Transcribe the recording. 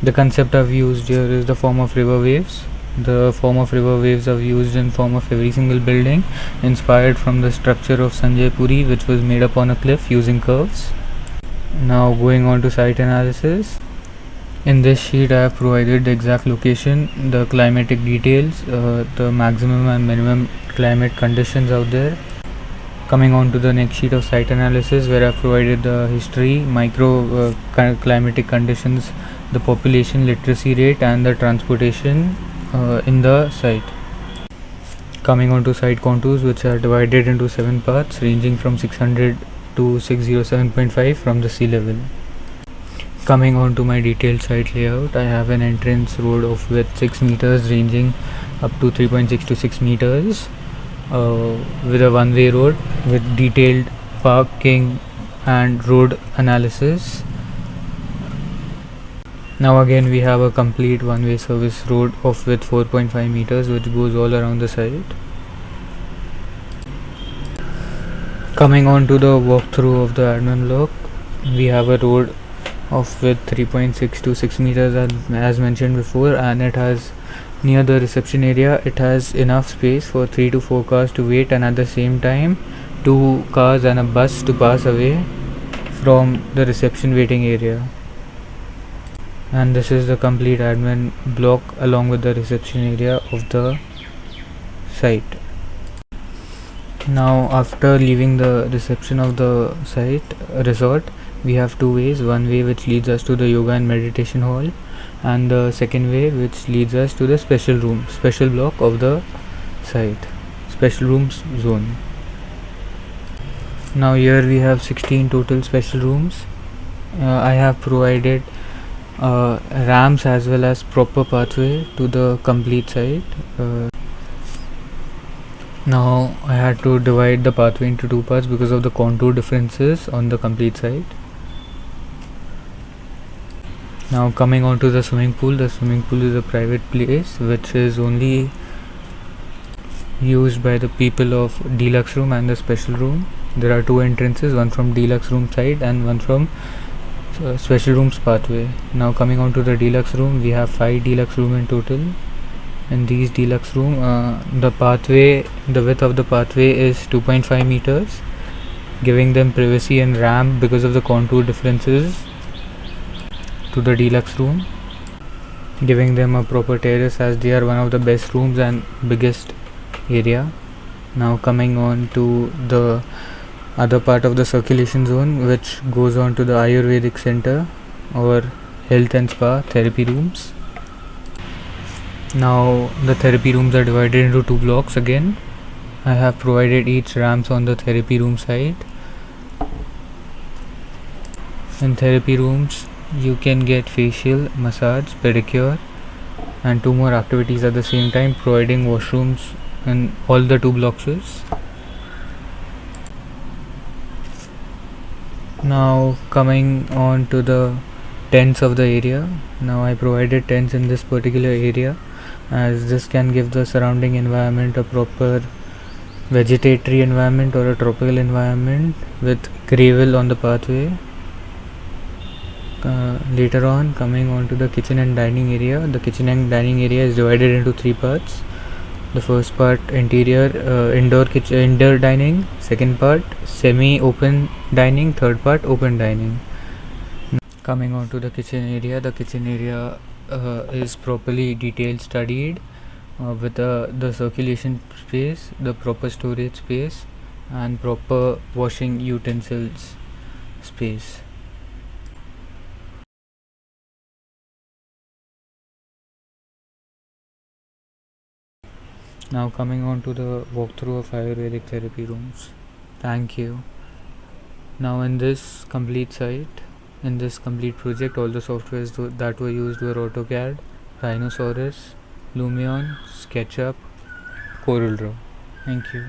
The concept I've used here is the form of river waves. The form of river waves I've used in form of every single building, inspired from the structure of Sanjay Puri, which was made up on a cliff using curves. Now going on to site analysis. In this sheet I have provided the exact location, the climatic details, the maximum and minimum climate conditions out there. Coming on to the next sheet of site analysis, where I have provided the history, micro climatic conditions, the population literacy rate and the transportation in the site. Coming on to site contours, which are divided into 7 parts ranging from 600 to 607.5 from the sea level. Coming on to my detailed site layout, I have an entrance road of width 6 meters ranging up to 3.6 to 6 meters with a one-way road with detailed parking and road analysis. Now again we have a complete one-way service road of width 4.5 meters which goes all around the site. Coming on to the walkthrough of the admin block, we have a road of width 3.6 to 6 meters as mentioned before, and it has near the reception area it has enough space for 3 to 4 cars to wait, and at the same time 2 cars and a bus to pass away from the reception waiting area. And this is the complete admin block along with the reception area of the site. Now after leaving the reception of the site resort, we have 2 ways. One way which leads us to the yoga and meditation hall, and the second way which leads us to the special block of the site, special rooms zone. Now here we have 16 total special rooms. I have provided ramps as well as proper pathway to the complete site. Now I had to divide the pathway into 2 parts because of the contour differences on the complete site. Now coming on to the swimming pool. The swimming pool is a private place which is only used by the people of deluxe room and the special room. There are 2 entrances, one from deluxe room side and one from special rooms pathway. Now coming on to the deluxe room, we have 5 deluxe room in total. In these deluxe room, the width of the pathway is 2.5 meters, giving them privacy and ramp because of the contour differences to the deluxe room, giving them a proper terrace as they are one of the best rooms and biggest area. Now coming on to the other part of the circulation zone, which goes on to the Ayurvedic center or health and spa therapy rooms. Now the therapy rooms are divided into 2 blocks again. I have provided each ramps on the therapy room side. In therapy rooms you can get facial, massage, pedicure and 2 more activities at the same time, providing washrooms in all the 2 blocks. Now coming on to the tents of the area. Now I provided tents in this particular area as this can give the surrounding environment a proper vegetatory environment or a tropical environment with gravel on the pathway. Later on, coming on to the kitchen and dining area. The kitchen and dining area is divided into 3 parts. The first part interior indoor dining, second part semi open dining, third part open dining. Coming on to the kitchen area, the kitchen area is properly detailed studied with the circulation space, the proper storage space and proper washing utensils space. Now coming on to the walkthrough of Ayurvedic therapy rooms. Thank you. Now in this complete site, in this complete project, all the softwares that were used were AutoCAD, Rhinoceros, Lumion, SketchUp, CorelDRAW. Thank you.